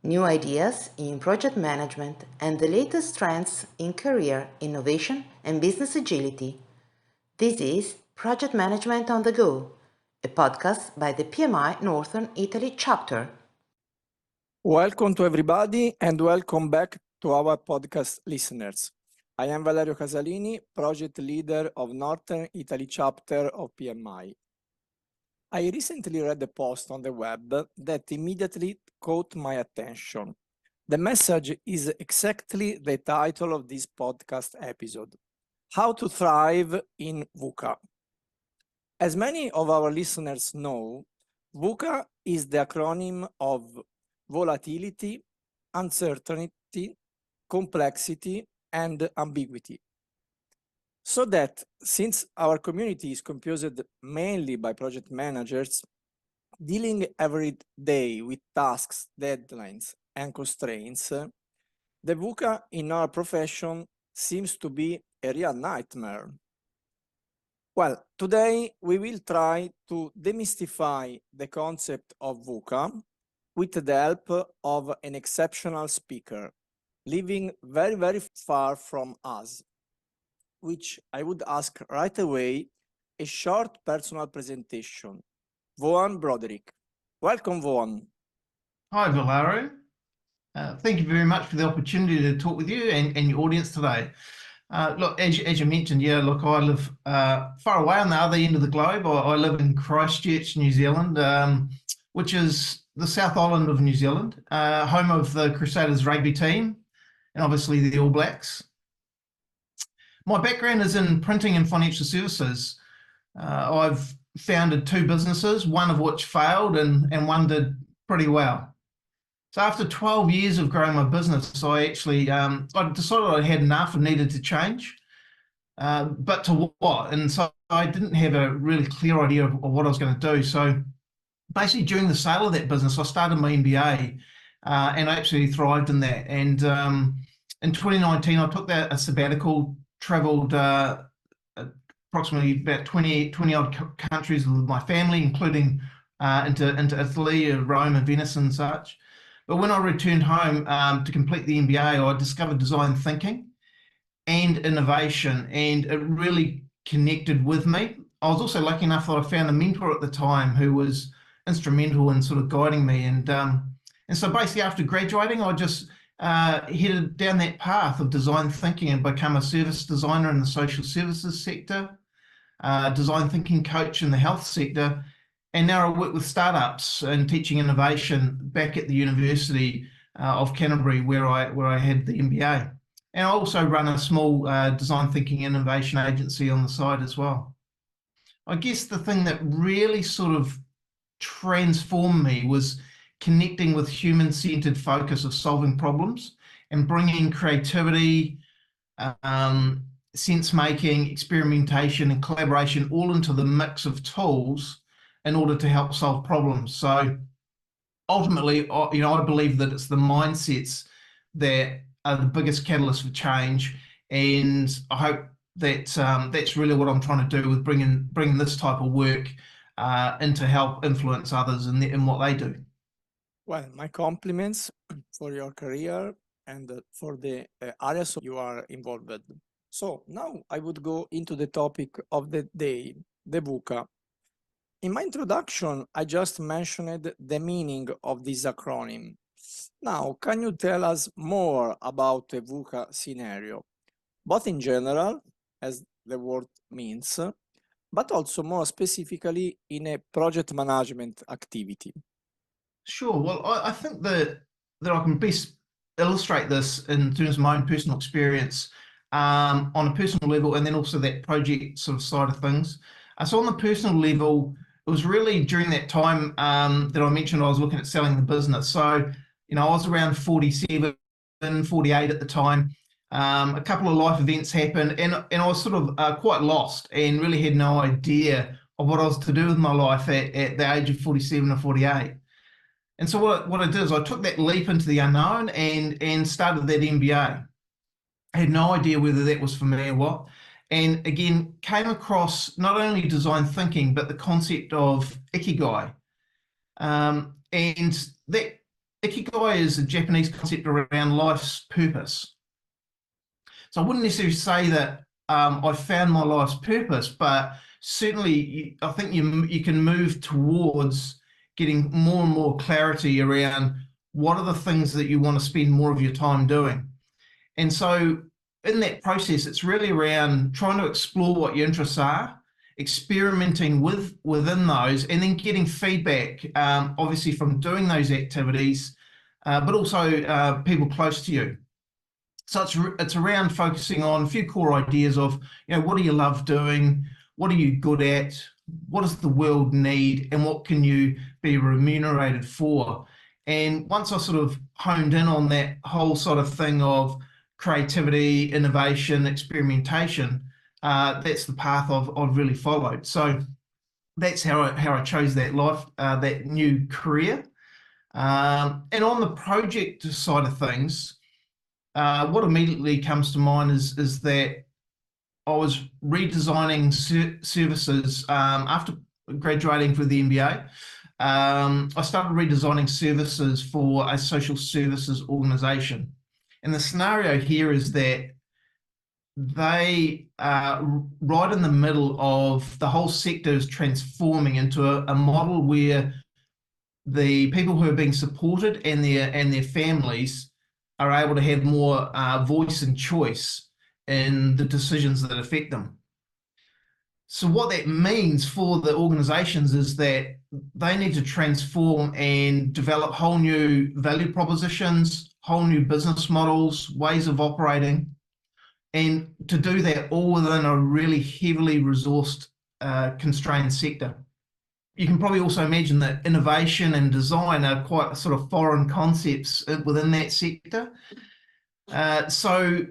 new ideas in project management, and the latest trends in career innovation and business agility. This is Project Management on the Go, a podcast by the PMI Northern Italy chapter. Welcome to everybody and welcome back to our podcast listeners. I am Valerio Casalini, project leader of Northern Italy chapter of PMI. I recently read a post on the web that immediately caught my attention. The message is exactly the title of this podcast episode, How to Thrive in VUCA. As many of our listeners know, VUCA is the acronym of volatility, uncertainty, complexity, and ambiguity. So that since our community is composed mainly by project managers, dealing every day with tasks, deadlines, and constraints, the VUCA in our profession seems to be a real nightmare. Well, today we will try to demystify the concept of VUCA with the help of an exceptional speaker, living very far from us, which I would ask right away a short personal presentation. Vaughan Broderick. Welcome, Vaughan. Hi, Valerio. Thank you very much for the opportunity to talk with you and your audience today. Look, as you mentioned, I live far away on the other end of the globe. I live in Christchurch, New Zealand, which is the South Island of New Zealand, home of the Crusaders rugby team, and obviously the All Blacks. My background is in printing and financial services. I've founded two businesses, one of which failed and one did pretty well. So after 12 years of growing my business, I actually I decided I had enough and needed to change, but to what? And so I didn't have a really clear idea of what I was going to do. So basically during the sale of that business, I started my MBA and I absolutely thrived in that. And in 2019, I took a sabbatical, traveled approximately about 20 odd countries with my family, including into Italy, Rome and Venice and such. But when I returned home to complete the MBA, I discovered design thinking and innovation, and it really connected with me. I was also lucky enough that I found a mentor at the time who was instrumental in sort of guiding me. And so basically after graduating, I just headed down that path of design thinking and become a service designer in the social services sector, design thinking coach in the health sector. And now I work with startups and teaching innovation back at the University of Canterbury, where I had the MBA. And I also run a small design thinking innovation agency on the side as well. I guess the thing that really sort of transformed me was connecting with human-centered focus of solving problems and bringing creativity, sense-making, experimentation, and collaboration all into the mix of tools in order to help solve problems. So ultimately, I believe that it's the mindsets that are the biggest catalyst for change, and I hope that that's really what I'm trying to do with bringing this type of work in to help influence others in what they do. Well, my compliments for your career and for the areas you are involved with. So now I would go into the topic of the day, the VUCA. In my introduction, I just mentioned the meaning of this acronym. Now, can you tell us more about the VUCA scenario, both in general, as the word means, but also more specifically in a project management activity? Sure. Well, I think that I can best illustrate this in terms of my own personal experience on a personal level, and then also that project sort of side of things. So on the personal level, it was really during that time that I mentioned I was looking at selling the business. So, I was around 47, 48 at the time. A couple of life events happened, and I was sort of quite lost and really had no idea of what I was to do with my life at the age of 47 or 48. And so what I did is I took that leap into the unknown and started that MBA. I had no idea whether that was for me or what. And again, came across not only design thinking, but the concept of ikigai. And that Ikigai is a Japanese concept around life's purpose. So I wouldn't necessarily say that I found my life's purpose, but certainly I think you can move towards getting more and more clarity around what are the things that you want to spend more of your time doing. And so in that process, it's really around trying to explore what your interests are, experimenting within those, and then getting feedback, obviously from doing those activities, but also people close to you. So it's around focusing on a few core ideas of, what do you love doing? What are you good at? What does the world need? And what can you be remunerated for? And once I sort of honed in on that whole sort of thing of creativity, innovation, experimentation, that's the path I've really followed. So that's how I chose that life, that new career. And on the project side of things, what immediately comes to mind is that I was redesigning services after graduating for the MBA. I started redesigning services for a social services organisation. And the scenario here is that they are right in the middle of the whole sector is transforming into a model where the people who are being supported and their families are able to have more voice and choice in the decisions that affect them. So what that means for the organizations is that they need to transform and develop whole new value propositions, whole new business models, ways of operating, and to do that all within a really heavily resourced, constrained sector. You can probably also imagine that innovation and design are quite sort of foreign concepts within that sector. So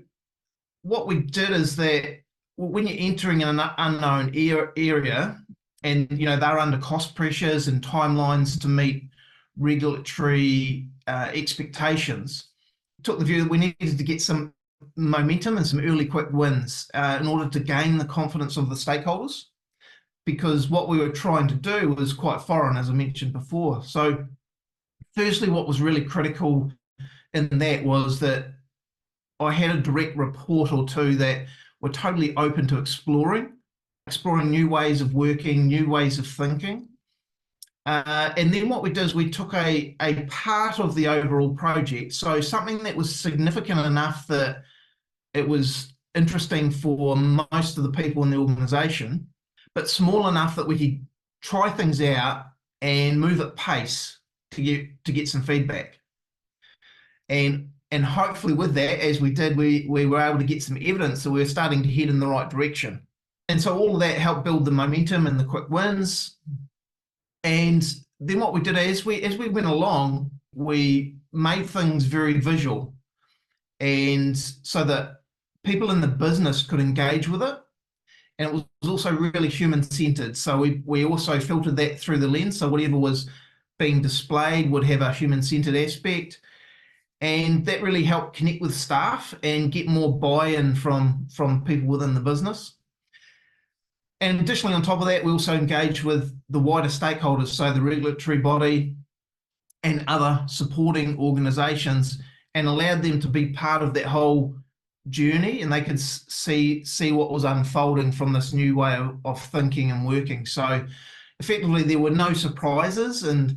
what we did is that when you're entering an unknown area and they're under cost pressures and timelines to meet regulatory expectations, took the view that we needed to get some momentum and some early quick wins in order to gain the confidence of the stakeholders, because what we were trying to do was quite foreign, as I mentioned before. So firstly, what was really critical in that was that I had a direct report or two that were totally open to exploring new ways of working, new ways of thinking. And then what we did is we took a part of the overall project, so something that was significant enough that it was interesting for most of the people in the organization, but small enough that we could try things out and move at pace to get some feedback. And hopefully with that, as we did, we were able to get some evidence that we were starting to head in the right direction. And so all of that helped build the momentum and the quick wins. And then what we did as we went along, we made things very visual, and so that people in the business could engage with it. And it was also really human-centered. So we also filtered that through the lens. So whatever was being displayed would have a human-centered aspect. And that really helped connect with staff and get more buy-in from people within the business. And additionally, on top of that, we also engaged with the wider stakeholders, so the regulatory body and other supporting organisations, and allowed them to be part of that whole journey, and they could see what was unfolding from this new way of thinking and working. So effectively, there were no surprises, and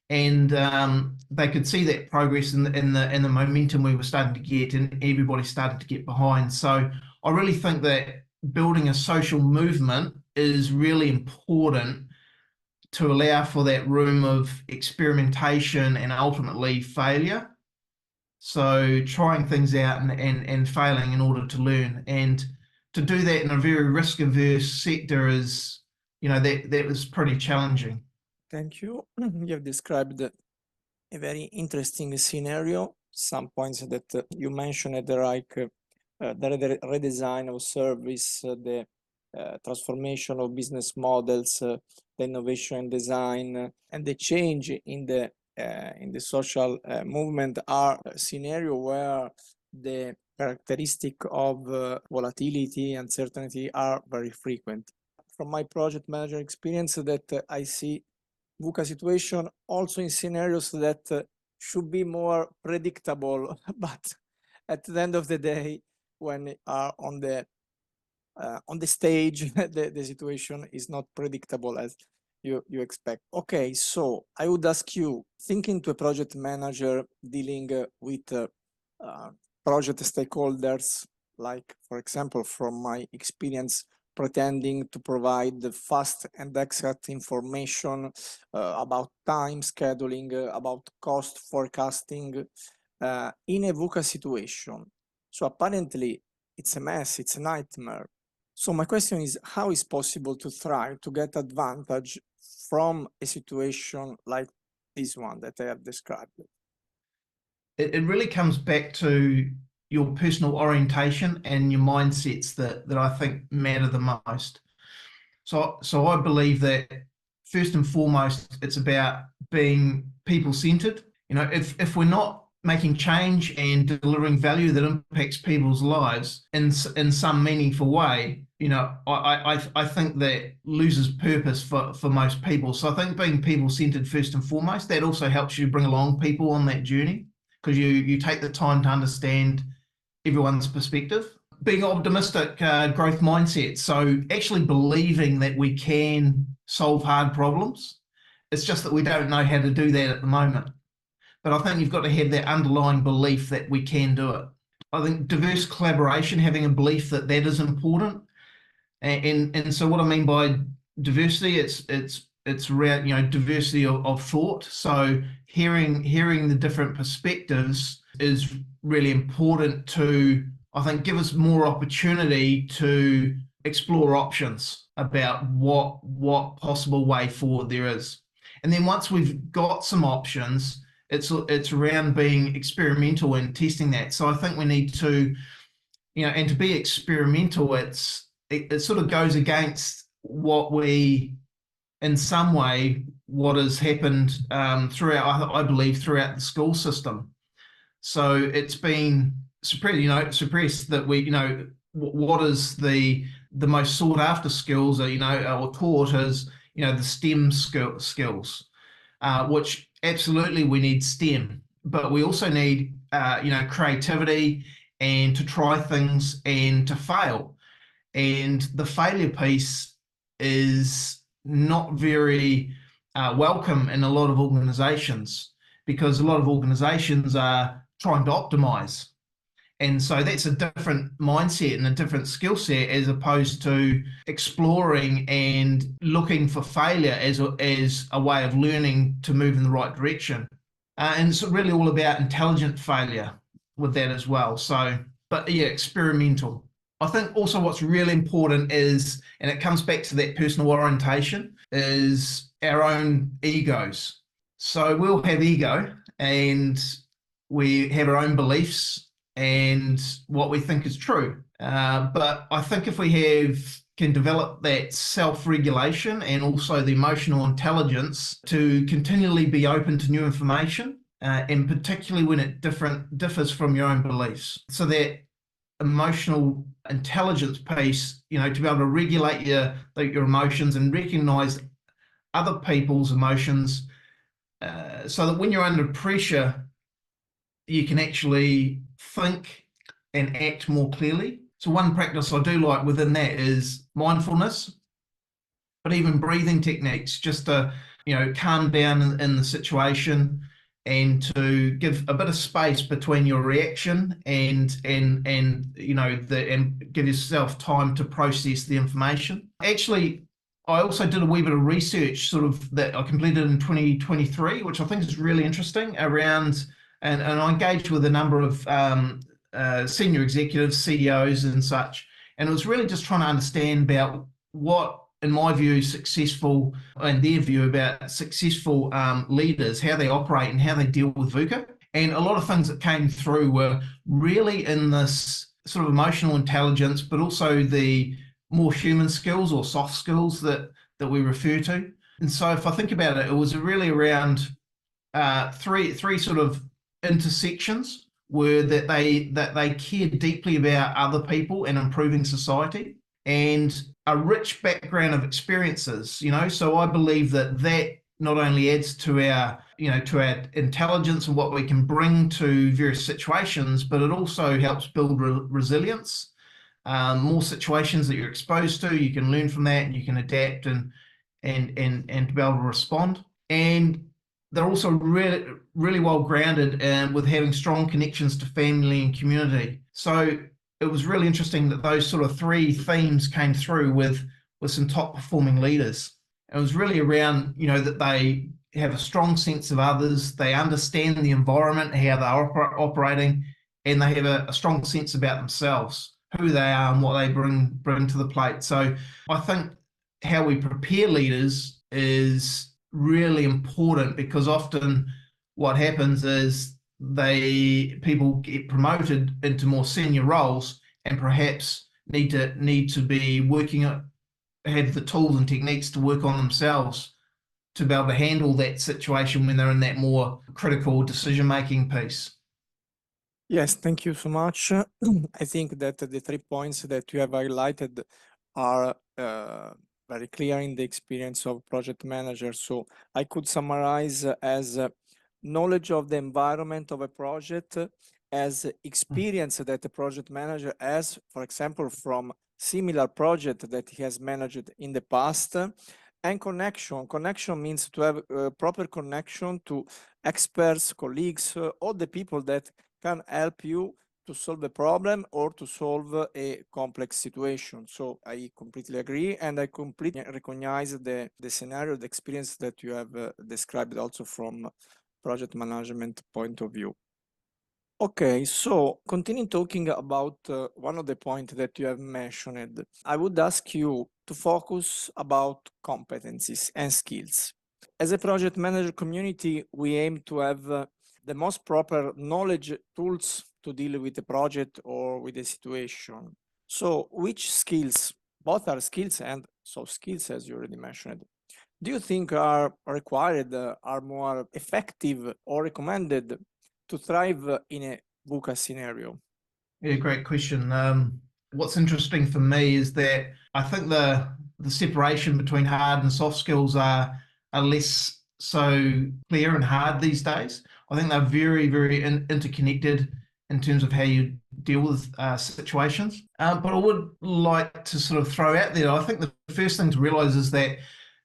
they could see that progress in the momentum we were starting to get, and everybody started to get behind. So I really think that building a social movement is really important to allow for that room of experimentation and ultimately failure. So trying things out and failing in order to learn, and to do that in a very risk-averse sector is, that was pretty challenging. Thank you. You have described a very interesting scenario. Some points that you mentioned, like the redesign of service, the transformation of business models, the innovation and design, and the change in the social movement are a scenario where the characteristic of volatility and uncertainty are very frequent. From my project manager experience, that I see VUCA situation also in scenarios that should be more predictable, but at the end of the day, when you are on the stage, the situation is not predictable as you expect. Okay, so I would ask you, thinking to a project manager dealing with project stakeholders, like, for example, from my experience, pretending to provide the fast and exact information about time scheduling, about cost forecasting in a VUCA situation. So apparently it's a mess, it's a nightmare. So my question is, how is possible to try to get advantage from a situation like this one that I have described? It really comes back to your personal orientation and your mindsets that I think matter the most. So I believe that first and foremost, it's about being people-centered. You know, if we're not making change and delivering value that impacts people's lives in some meaningful way, you know, I think that loses purpose for most people. So I think being people-centered first and foremost, that also helps you bring along people on that journey, because you take the time to understand everyone's perspective. Being optimistic, growth mindset. So actually believing that we can solve hard problems. It's just that we don't know how to do that at the moment. But I think you've got to have that underlying belief that we can do it. I think diverse collaboration, having a belief that that is important. And so what I mean by diversity, it's around, you know, diversity of thought. So hearing the different perspectives is really important to, I think, give us more opportunity to explore options about what possible way forward there is. And then once we've got some options, it's around being experimental and testing that. So I think we need to, you know, and to be experimental, it sort of goes against what we, in some way, what has happened throughout, I believe, throughout the school system. So it's been suppressed that we, you know, what is the most sought after skills, you know, or taught as, you know, the STEM skills, which absolutely we need STEM, but we also need, you know, creativity and to try things and to fail. And the failure piece is not very welcome in a lot of organizations, because a lot of organizations are trying to optimize. And so that's a different mindset and a different skill set, as opposed to exploring and looking for failure as a way of learning to move in the right direction. And it's really all about intelligent failure with that as well. So, but yeah, experimental. I think also what's really important is, and it comes back to that personal orientation, is our own egos. So we'll have ego and we have our own beliefs and what we think is true. But I think if we can develop that self-regulation and also the emotional intelligence to continually be open to new information, and particularly when it differs from your own beliefs. So that emotional intelligence piece, you know, to be able to regulate your emotions and recognize other people's emotions, so that when you're under pressure, you can actually think and act more clearly. So one practice I do like within that is mindfulness, but even breathing techniques, just to, you know, calm down in the situation and to give a bit of space between your reaction and you know, and give yourself time to process the information. Actually, I also did a wee bit of research sort of that I completed in 2023, which I think is really interesting around, and I engaged with a number of senior executives, CEOs and such, and it was really just trying to understand about what, in my view, successful, and their view about successful leaders, how they operate and how they deal with VUCA. And a lot of things that came through were really in this sort of emotional intelligence, but also the more human skills or soft skills that we refer to. And so if I think about it, it was really around three sort of intersections, were that they cared deeply about other people and improving society, and a rich background of experiences, you know. So I believe that not only adds to our, to our intelligence and what we can bring to various situations, but it also helps build resilience. More situations that you're exposed to, you can learn from that and you can adapt and to be able to respond. And they're also really, really well grounded with having strong connections to family and community. So it was really interesting that those sort of three themes came through with some top performing leaders. It was really around, that they have a strong sense of others, they understand the environment, how they're operating, and they have a strong sense about themselves, who they are and what they bring to the plate. So I think how we prepare leaders is really important, because often what happens is people get promoted into more senior roles and perhaps need to be have the tools and techniques to work on themselves to be able to handle that situation when they're in that more critical decision-making piece. Yes, thank you so much. I think that the 3 points that you have highlighted are very clear in the experience of project managers. So I could summarize as knowledge of the environment of a project, as experience that the project manager has, for example, from similar project that he has managed in the past, and connection. Connection means to have a proper connection to experts, colleagues, all the people that can help you to solve a problem or to solve a complex situation. So I completely agree, and I completely recognize the scenario, the experience that you have described also from project management point of view. Okay, so continue talking about one of the points that you have mentioned. I would ask you to focus about competencies and skills. As a project manager community, we aim to have the most proper knowledge tools to deal with a project or with a situation. So which skills, both are skills and soft skills, as you already mentioned, do you think are required, are more effective or recommended to thrive in a VUCA scenario? Yeah, great question. What's interesting for me is that I think the separation between hard and soft skills are less so clear and hard these days. I think they're very, very interconnected in terms of how you deal with situations. But I would like to sort of throw out there, I think the first thing to realize is that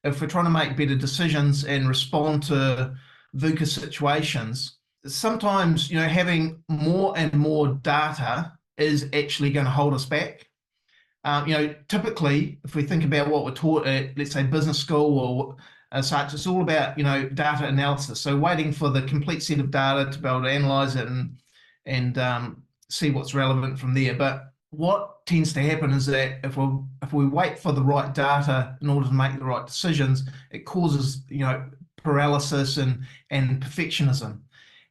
if we're trying to make better decisions and respond to VUCA situations, sometimes, having more and more data is actually going to hold us back. Typically, if we think about what we're taught at, let's say, business school or such, it's all about, data analysis. So waiting for the complete set of data to be able to analyze it and see what's relevant from there. But what tends to happen is that if we wait for the right data in order to make the right decisions, it causes, paralysis and perfectionism.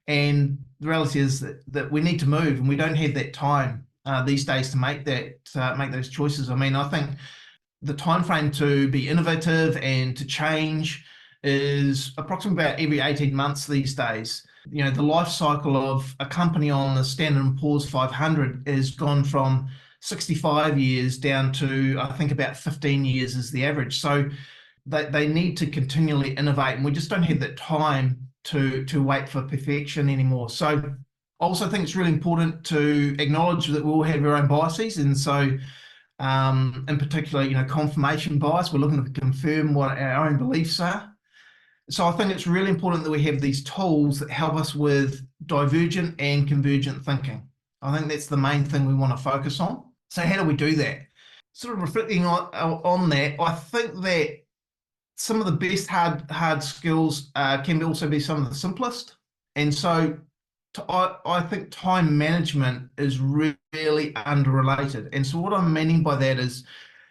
And the reality is that we need to move, and we don't have that time these days to make those choices. I mean, I think the time frame to be innovative and to change is approximately about every 18 months these days. The life cycle of a company on the Standard & Poor's 500 has gone from 65 years down to, I think, about 15 years is the average. So they need to continually innovate, and we just don't have that time to wait for perfection anymore. So I also think it's really important to acknowledge that we all have our own biases. And so in particular, confirmation bias, we're looking to confirm what our own beliefs are. So I think it's really important that we have these tools that help us with divergent and convergent thinking. I think that's the main thing we want to focus on. So how do we do that? Sort of reflecting on that, I think that some of the best hard skills can also be some of the simplest. And so I think time management is really underrated. And so what I'm meaning by that is,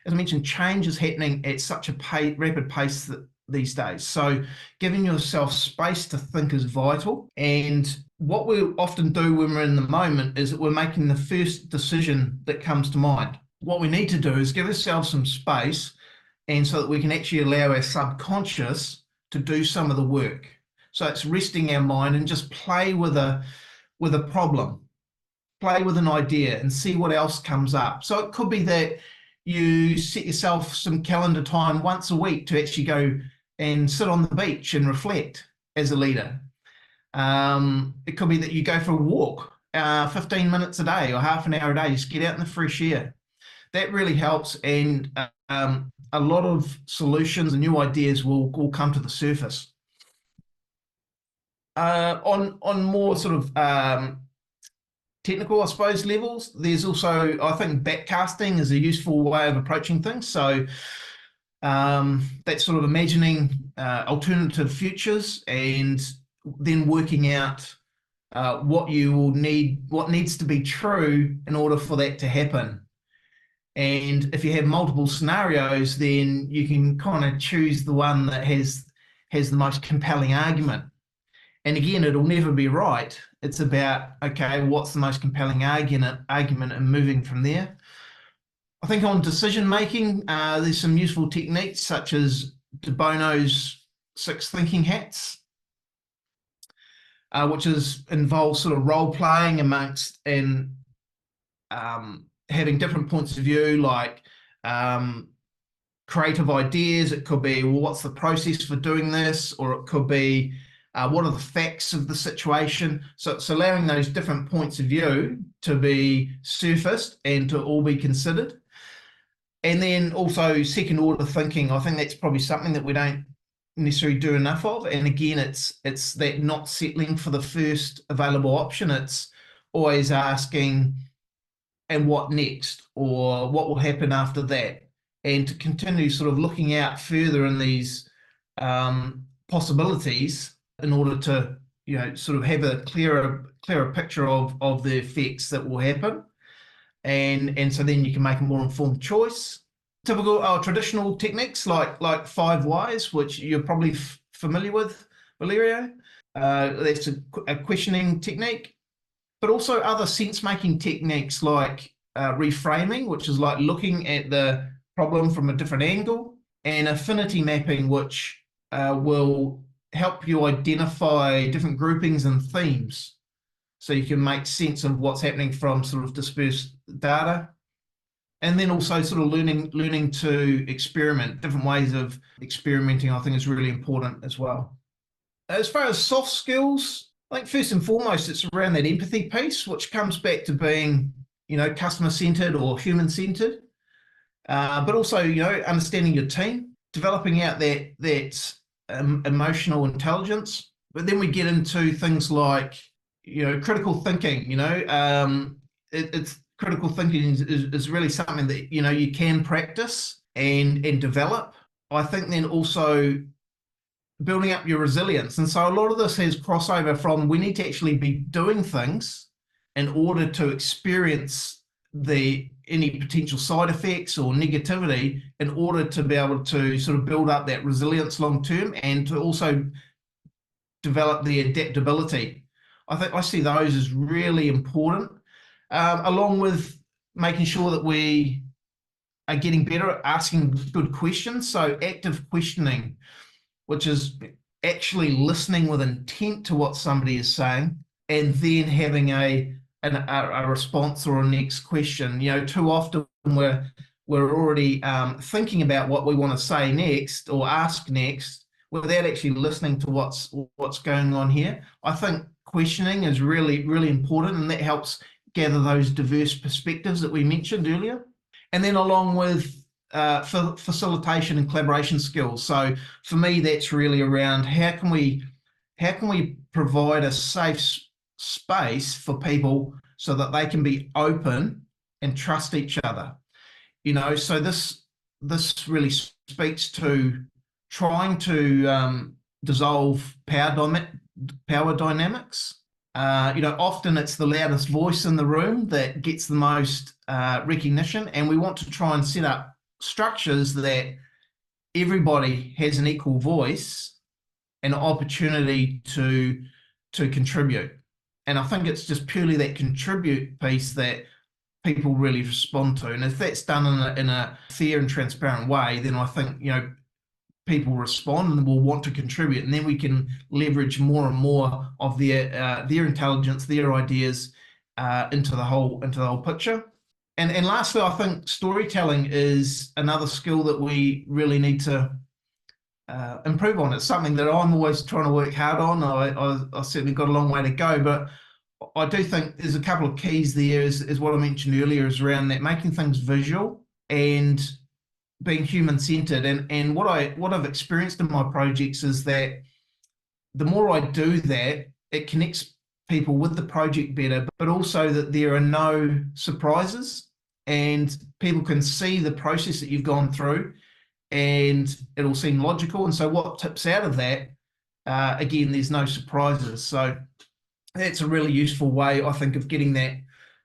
as I mentioned, change is happening at such a rapid pace these days. So giving yourself space to think is vital. And what we often do when we're in the moment is that we're making the first decision that comes to mind. What we need to do is give ourselves some space, and so that we can actually allow our subconscious to do some of the work. So it's resting our mind and just play with a problem, play with an idea and see what else comes up. So it could be that you set yourself some calendar time once a week to actually go and sit on the beach and reflect as a leader. It could be that you go for a walk 15 minutes a day or half an hour a day, just get out in the fresh air. That really helps, and a lot of solutions and new ideas will come to the surface. On more sort of technical, I suppose, levels, there's also, I think, backcasting is a useful way of approaching things. So that's sort of imagining alternative futures and then working out what you will need, what needs to be true in order for that to happen. And if you have multiple scenarios, then you can kind of choose the one that has the most compelling argument. And again, it'll never be right. It's about, okay, what's the most compelling argument and moving from there. I think on decision making, there's some useful techniques such as De Bono's 6 thinking hats, which involves sort of role playing amongst and having different points of view, like creative ideas. It could be, well, what's the process for doing this? Or it could be, what are the facts of the situation? So allowing those different points of view to be surfaced and to all be considered. And then also second order thinking. I think that's probably something that we don't necessarily do enough of. And again, it's that not settling for the first available option. It's always asking, and what next? Or what will happen after that? And to continue sort of looking out further in these possibilities in order to, you know, sort of have a clearer picture of the effects that will happen. And so then you can make a more informed choice. Typical traditional techniques like 5 whys, which you're probably familiar with, Valerio. That's a questioning technique, but also other sense-making techniques like reframing, which is like looking at the problem from a different angle, and affinity mapping, which will help you identify different groupings and themes, so you can make sense of what's happening from sort of dispersed data. And then also sort of learning to experiment. Different ways of experimenting, I think, is really important as well. As far as soft skills, I think first and foremost, it's around that empathy piece, which comes back to being, you know, customer-centered or human-centered, but also, you know, understanding your team, developing out that emotional intelligence. But then we get into things like, you know, critical thinking. You know, it's critical thinking is really something that, you know, you can practice and develop. I think then also building up your resilience. And so a lot of this has crossover from, we need to actually be doing things in order to experience any potential side effects or negativity, in order to be able to sort of build up that resilience long term, and to also develop the adaptability. I think I see those as really important, along with making sure that we are getting better at asking good questions. So active questioning, which is actually listening with intent to what somebody is saying, and then having a response or a next question. You know, too often we're already thinking about what we want to say next or ask next, without actually listening to what's going on here. I think questioning is really, really important, and that helps gather those diverse perspectives that we mentioned earlier. And then along with facilitation and collaboration skills. So for me, that's really around how can we provide a safe space for people so that they can be open and trust each other. You know, so this really speaks to trying to dissolve power dynamics. You know, often it's the loudest voice in the room that gets the most recognition, and we want to try and set up structures that everybody has an equal voice and opportunity to contribute. And I think it's just purely that contribute piece that people really respond to. And if that's done in a fair and transparent way, then I think, you know, people respond and will want to contribute, and then we can leverage more and more of their intelligence, their ideas into the whole picture. And lastly, I think storytelling is another skill that we really need to improve on. It's something that I'm always trying to work hard on. I certainly got a long way to go, but I do think there's a couple of keys there, is what I mentioned earlier, is around that making things visual and being human-centered. And what I've experienced in my projects is that the more I do that, it connects people with the project better, but also that there are no surprises and people can see the process that you've gone through and it'll seem logical. And so what tips out of that, again, there's no surprises. So that's a really useful way, I think, of getting that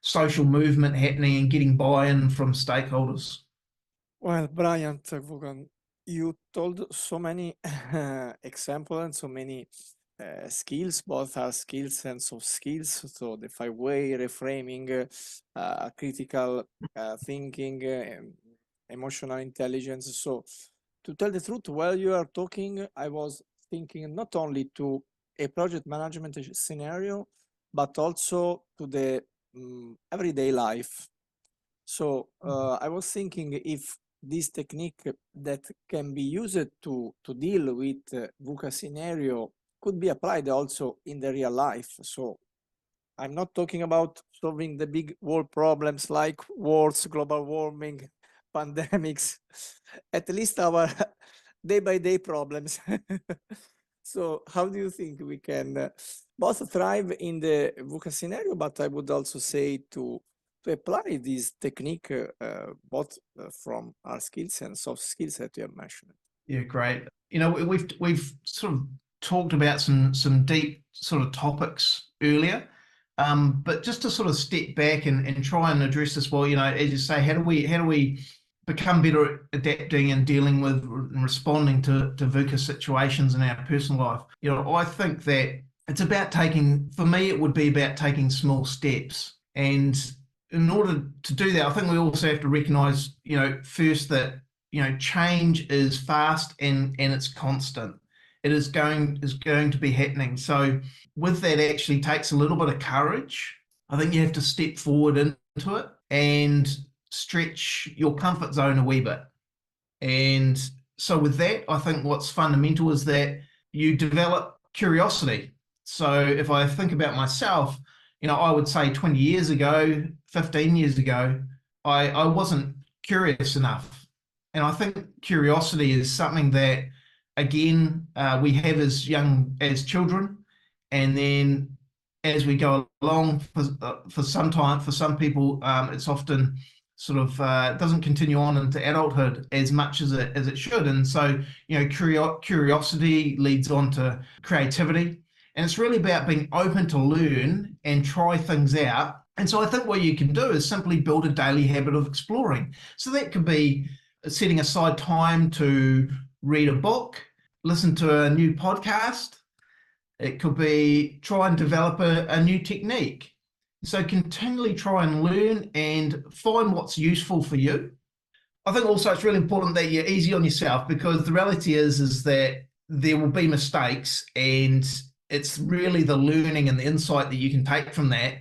social movement happening and getting buy-in from stakeholders. Well, Brian, Vaughan, you told so many examples and so many skills, both hard skills and soft skills. So the 5-way reframing, critical thinking, emotional intelligence. So to tell the truth, while you are talking, I was thinking not only to a project management scenario, but also to the everyday life. So I was thinking if this technique that can be used to deal with VUCA scenario could be applied also in the real life. So I'm not talking about solving the big world problems like wars, global warming, pandemics, at least our day-by-day problems. So how do you think we can both thrive in the VUCA scenario, but I would also say to apply this technique both from our skills and soft skills that you have mentioned? Yeah, great. You know, we've sort of talked about some deep sort of topics earlier, but just to sort of step back and try and address this, well, you know, as you say, how do we become better at adapting and dealing with and responding to VUCA situations in our personal life? You know, I think that it's about for me, it would be about taking small steps. And in order to do that, I think we also have to recognize, you know, first that, you know, change is fast and it's constant. It is going to be happening. So with that actually takes a little bit of courage. I think you have to step forward into it and stretch your comfort zone a wee bit. And so with that, I think what's fundamental is that you develop curiosity. So if I think about myself, you know, I would say 20 years ago, 15 years ago, I wasn't curious enough. And I think curiosity is something that, again, we have as children, and then as we go along, for some people, it's often sort of doesn't continue on into adulthood as much as it should. And so, you know, curiosity leads on to creativity, and it's really about being open to learn and try things out. And so I think what you can do is simply build a daily habit of exploring. So that could be setting aside time to read a book, listen to a new podcast. It could be try and develop a new technique. So continually try and learn and find what's useful for you. I think also it's really important that you're easy on yourself, because the reality is that there will be mistakes, and it's really the learning and the insight that you can take from that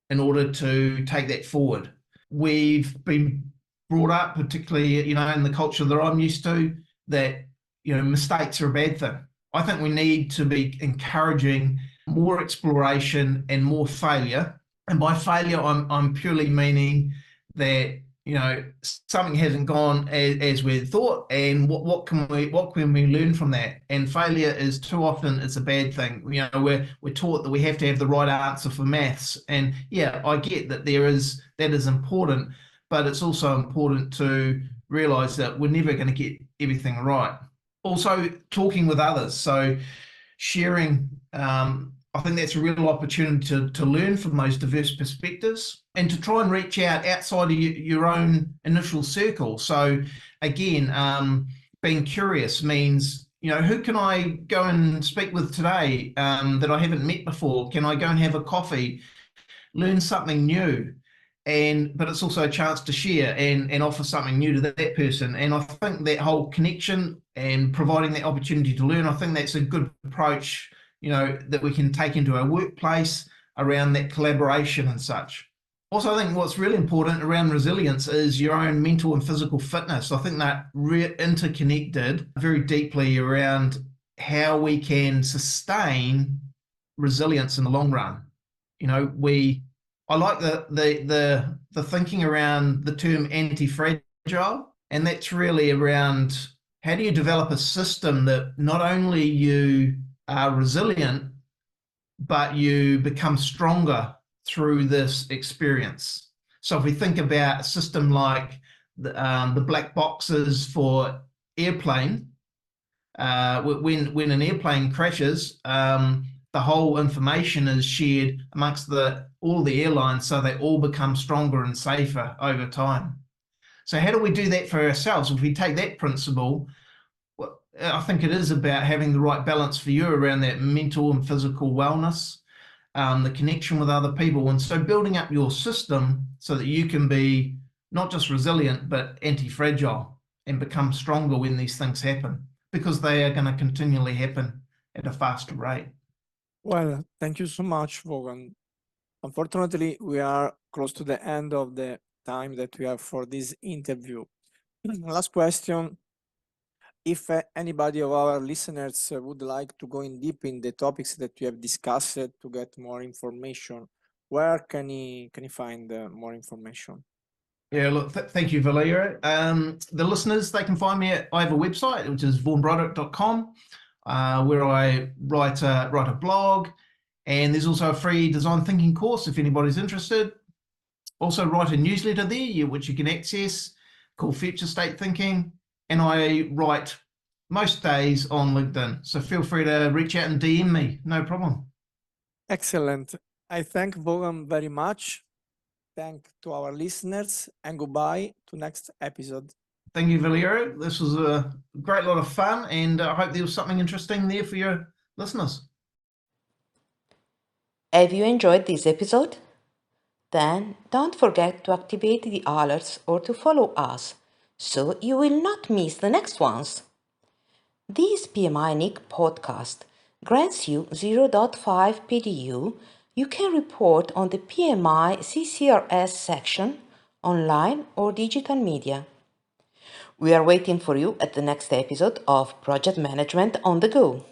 in order to take that forward. We've been brought up, particularly, you know, in the culture that I'm used to, that, you know, mistakes are a bad thing. I think we need to be encouraging more exploration and more failure. And by failure, I'm purely meaning that, you know, something hasn't gone as we thought, and what can we learn from that? And failure is too often it's a bad thing. You know, we're taught that we have to have the right answer for maths, and yeah, I get that that is important, but it's also important to realize that we're never going to get everything right. Also, talking with others, so sharing. I think that's a real opportunity to learn from those diverse perspectives and to try and reach out outside of your own initial circle. So again, being curious means, you know, who can I go and speak with today that I haven't met before? Can I go and have a coffee, learn something new? But it's also a chance to share and offer something new to that person. And I think that whole connection and providing that opportunity to learn, I think that's a good approach, you know, that we can take into our workplace around that collaboration and such. Also, I think what's really important around resilience is your own mental and physical fitness. I think that interconnected very deeply around how we can sustain resilience in the long run. You know, I like the thinking around the term anti-fragile, and that's really around how do you develop a system that not only you are resilient, but you become stronger through this experience. So if we think about a system like the black boxes for airplane, when an airplane crashes, the whole information is shared amongst all the airlines, so they all become stronger and safer over time. So how do we do that for ourselves? If we take that principle, well, I think it is about having the right balance for you around that mental and physical wellness, the connection with other people. And so building up your system so that you can be not just resilient, but anti-fragile and become stronger when these things happen, because they are going to continually happen at a faster rate. Well, thank you so much, Vaughan. Unfortunately, we are close to the end of the time that we have for this interview. Last question. If anybody of our listeners would like to go in deep in the topics that we have discussed to get more information, where can he find more information? Yeah, look, thank you, Valerio. The listeners, they can find me I have a website, which is vaughanbroderick.com, where I write a blog, and there's also a free design thinking course if anybody's interested. Also write a newsletter there, which you can access, called Future State Thinking, and I write most days on LinkedIn. So feel free to reach out and DM me, no problem. Excellent. I thank Vaughan very much. Thank to our listeners, and goodbye to next episode. Thank you, Valerio. This was a great lot of fun, and I hope there was something interesting there for your listeners. Have you enjoyed this episode? Then don't forget to activate the alerts or to follow us so you will not miss the next ones. This PMI NIC podcast grants you 0.5 PDU. You can report on the PMI CCRS section, online or digital media. We are waiting for you at the next episode of Project Management on the Go.